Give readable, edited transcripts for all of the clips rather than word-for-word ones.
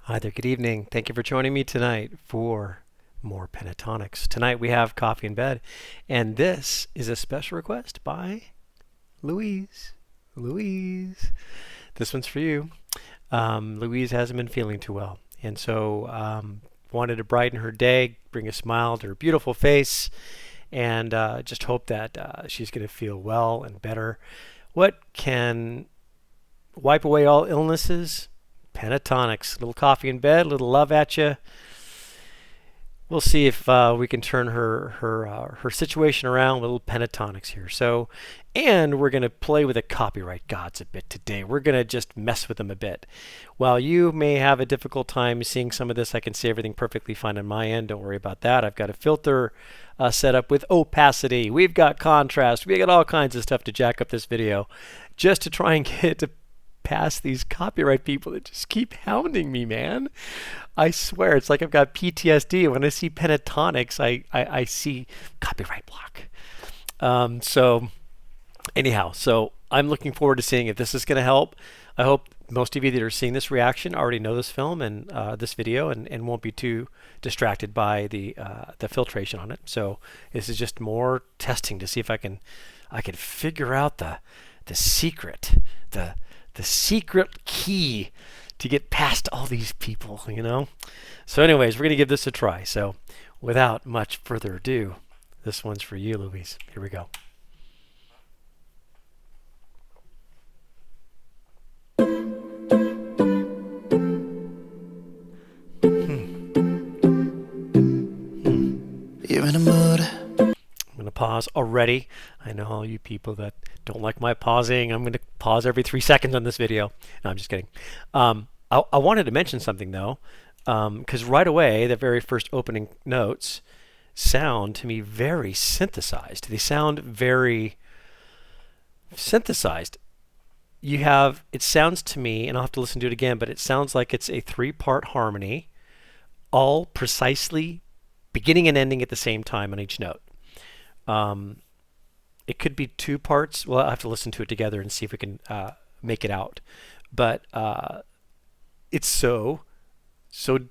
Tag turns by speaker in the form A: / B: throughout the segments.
A: Hi there, good evening. Thank you for joining me tonight for more Pentatonix. Tonight we have Coffee in Bed, and this is a special request by Louise. Louise, this one's for you. Louise hasn't been feeling too well, and so wanted to brighten her day, bring a smile to her beautiful face, and just hope that she's going to feel well and better. What can wipe away all illnesses? Pentatonix. A little coffee in bed, a little love at you. We'll see if we can turn her situation around with a little Pentatonix here. So, and we're going to play with the copyright gods a bit today. We're going to just mess with them a bit. While you may have a difficult time seeing some of this, I can see everything perfectly fine on my end. Don't worry about that. I've got a filter set up with opacity. We've got contrast. We got all kinds of stuff to jack up this video just to try and get to past these copyright people that just keep hounding me, man. I swear, it's like I've got PTSD. When I see Pentatonix, I see copyright block. So anyhow, so I'm looking forward to seeing if this is going to help. I hope most of you that are seeing this reaction already know this film and this video and won't be too distracted by the filtration on it. So this is just more testing to see if I can figure out the secret, the secret key to get past all these people, you know? So anyways, we're going to give this a try. So without much further ado, this one's for you, Louise. Here we go.
B: You're in a mood.
A: I'm going to pause already. I know all you people that don't like my pausing. I'm going to pause every 3 seconds on this video. No, I'm just kidding. I wanted to mention something though, because right away, the very first opening notes sound to me very synthesized. They sound very synthesized. It sounds to me, and I'll have to listen to it again, but it sounds like it's a 3-part harmony, all precisely beginning and ending at the same time on each note. It could be 2 parts. Well, I'll have to listen to it together and see if we can make it out. But it's so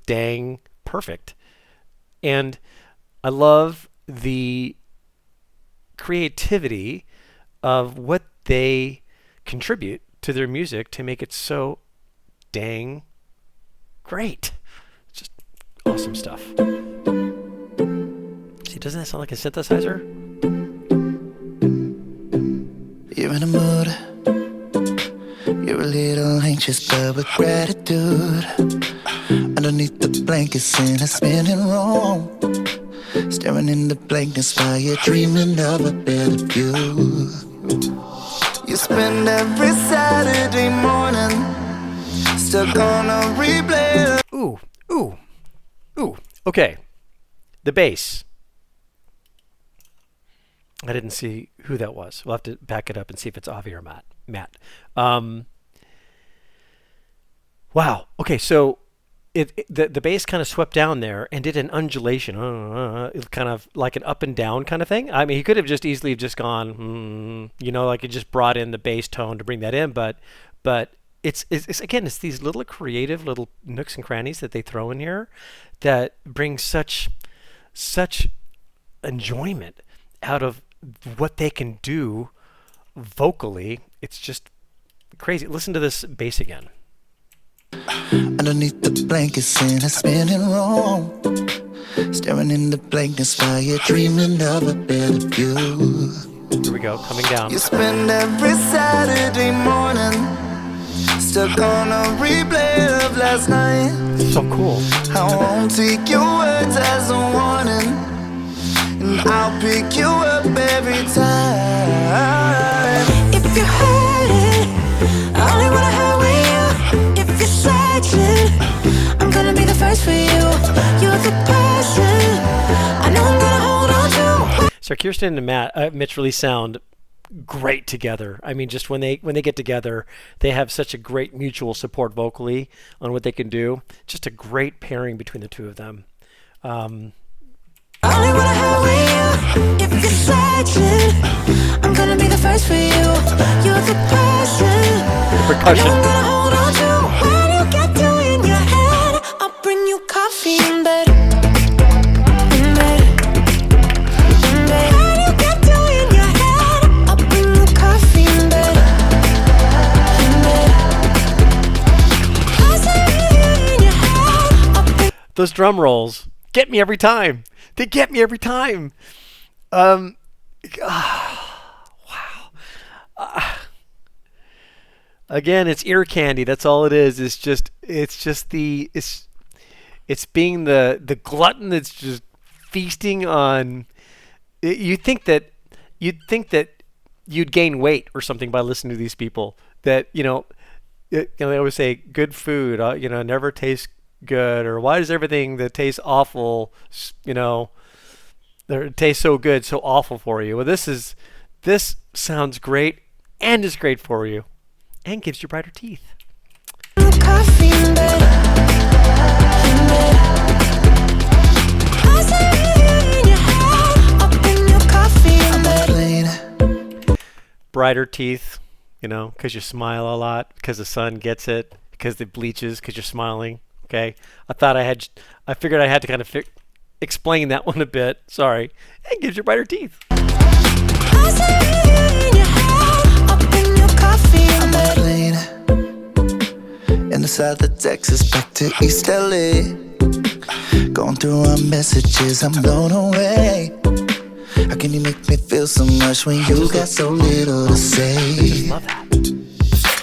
A: dang perfect. And I love the creativity of what they contribute to their music to make it so dang great. It's just awesome stuff. See, doesn't that sound like a synthesizer?
B: You're in a mood. You're a little anxious, but with gratitude. Underneath the blankets in a spinning room, staring in the blankness while you're dreaming of a better view. You spend every Saturday morning stuck on a replay.
A: Ooh. Okay. The bass. I didn't see who that was. We'll have to back it up and see if it's Avi or Matt. Wow. Okay, so the bass kind of swept down there and did an undulation, kind of like an up and down kind of thing. I mean, he could have just easily just gone, like he just brought in the bass tone to bring that in, but it's again, it's these little creative little nooks and crannies that they throw in here that bring such enjoyment out of what they can do vocally. It's just crazy. Listen to this bass again.
B: Underneath the blankets in a spinning room, staring in the blankness while you're dreaming of a better view.
A: Here we go, coming down.
B: You spend every Saturday morning stuck on a replay of last night.
A: So cool.
B: I won't take your words as a warning, and I'll pick you up every time.
C: If you hurt it, I only wanna hurt with you. If you're searching, I'm gonna be the first for you. You're the person I know I'm gonna hold on to.
A: So Kirsten and Mitch really sound great together. I mean, just when they get together, they have such a great mutual support vocally on what they can do. Just a great pairing between the two of them.
C: I only wanna hurt with you. If you're searching, I'm gonna be the first for you. You're the person
A: percussion.
C: I know I'm gonna hold on to. When you get to in your head,
A: Those drum rolls get me every time. They get me every time. Again, it's ear candy. That's all it is. It's being the glutton that's just feasting on. You'd think that you'd gain weight or something by listening to these people. That they always say good food, never tastes good, or why does everything that tastes awful, or it tastes so good, so awful for you? Well, this sounds great and is great for you, and gives you brighter teeth.
C: Coffee in bed, in bed. I say in your head, up in your coffee in bed.
A: Brighter teeth, because you smile a lot, because the sun gets it, because it bleaches, because you're smiling. Okay, I figured I had to kind of explain that one a bit. Sorry, it gives you brighter teeth.
C: I say in your head, up in your coffee in bed.
B: In the south of Texas, back to East LA. Going through our messages, I'm blown away. How can you make me feel so much when you got so little to say?
A: Love that.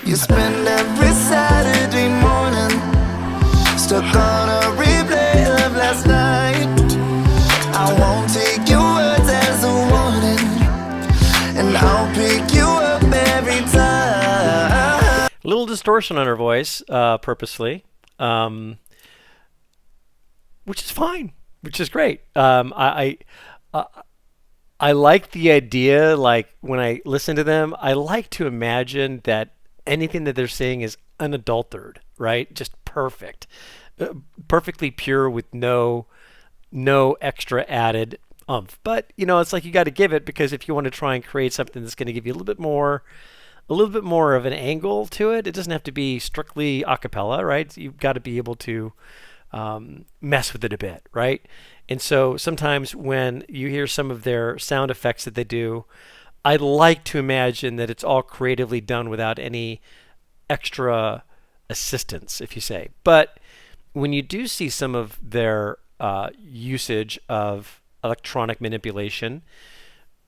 B: You spend every Saturday morning stuck on a replay of last night. I won't take your words as a warning, and I'll pick you up every time.
A: A little distortion on her voice, purposely, which is fine, which is great. I like the idea. Like when I listen to them, I like to imagine that anything that they're saying is unadulterated, right? Just perfect, perfectly pure with no extra added umph. But it's like you got to give it, because if you want to try and create something that's going to give you a little bit more of an angle to it, it doesn't have to be strictly a cappella, right? You've got to be able to mess with it a bit, right? And so sometimes when you hear some of their sound effects that they do, I like to imagine that it's all creatively done without any extra assistance, if you say. But when you do see some of their usage of electronic manipulation,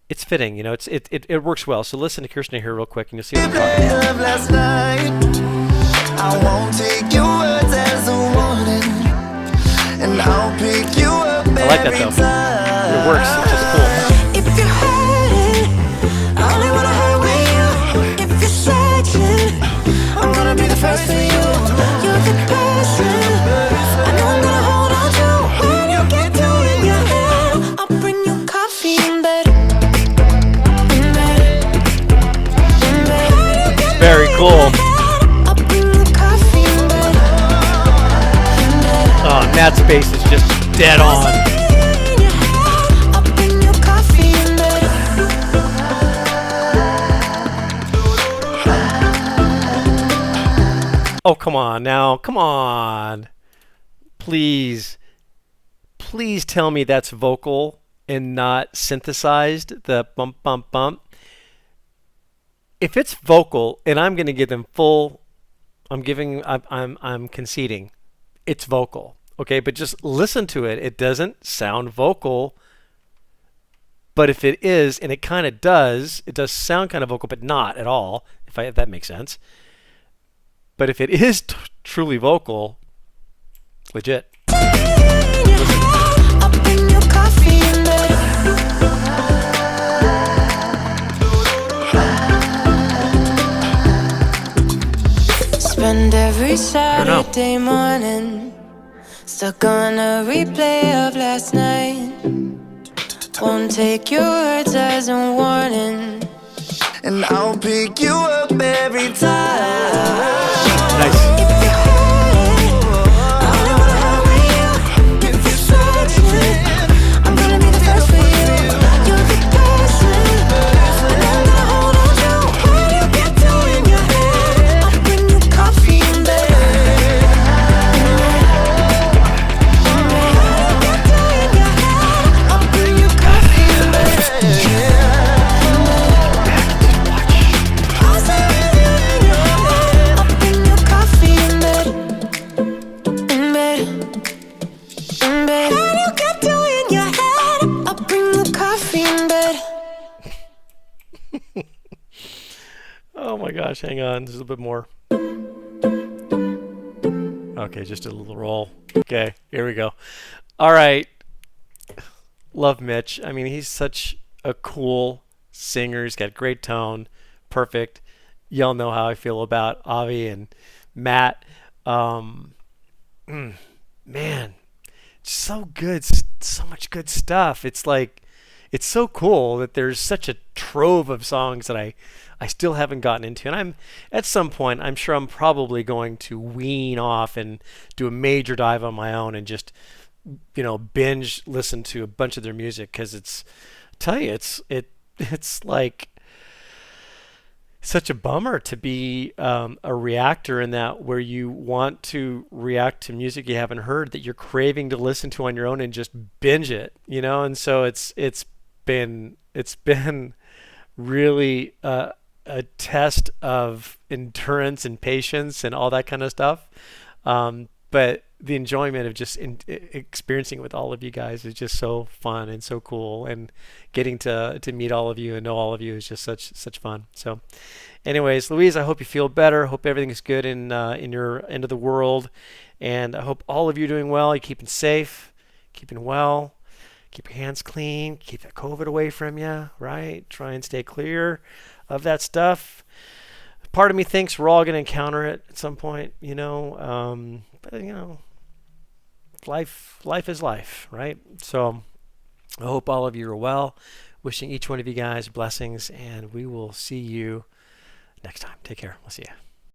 A: it's fitting. It works well. So listen to Kirsten here real quick, and you'll see what I'm talking about.
B: Last night, I won't take your words as a warning, and I'll pick you up.
A: I like that though. It works. It's just cool.
C: If you're hurting, I only wanna hurt with you. If you're searching, I'm gonna be the first for you. You're the person I know I'm gonna hold on to. When you get down in your head, I'll bring you coffee in bed. In bed. In bed.
A: Very cool.
C: I'll bring you coffee in bed. In bed.
A: Oh, and that space is just dead on.
C: I'll bring you coffee in bed.
A: Oh, come on now. Come on. Please tell me that's vocal and not synthesized, the bump, bump, bump. If it's vocal, and I'm going to give them full, I'm conceding, it's vocal. Okay, but just listen to it. It doesn't sound vocal. But if it is, and it kind of does, it does sound kind of vocal, but not at all, if that makes sense. But if it is truly vocal, legit.
C: I'll bring you coffee in bed. Spend every Saturday morning stuck on a replay of last night. Won't take your words as a warning,
B: and I'll pick you up every time.
A: Nice.
C: if you're hurting, I only wanna hurt with you. If you're searching, I'm gonna be the first for you. You're the person and I'm gonna hold on to. When you get down in your head, I'll bring you coffee in bed. I'll bring you coffee in bed. I'll stay with you in your head. I'll bring
A: gosh, hang on. There's a little bit more. Okay, just a little roll. Okay, here we go. All right. Love Mitch. I mean, he's such a cool singer. He's got great tone. Perfect. Y'all know how I feel about Avi and Matt. Um, man, so good. So much good stuff. It's like, it's so cool that there's such a trove of songs that I still haven't gotten into. And I'm at some point, I'm sure I'm probably going to wean off and do a major dive on my own and just binge listen to a bunch of their music because tell you it's like such a bummer to be a reactor in that where you want to react to music you haven't heard that you're craving to listen to on your own and just binge it, and so it's been really a test of endurance and patience and all that kind of stuff. But the enjoyment of just experiencing it with all of you guys is just so fun and so cool, and getting to meet all of you and know all of you is just such fun. So, anyways, Louise, I hope you feel better. Hope everything is good in your end of the world, and I hope all of you are doing well. You're keeping safe, keeping well. Keep your hands clean. Keep that COVID away from you. Right? Try and stay clear of that stuff. Part of me thinks we're all going to encounter it at some point, but life is life, right? So I hope all of you are well. Wishing each one of you guys blessings, and we will see you next time. Take care. We'll see you.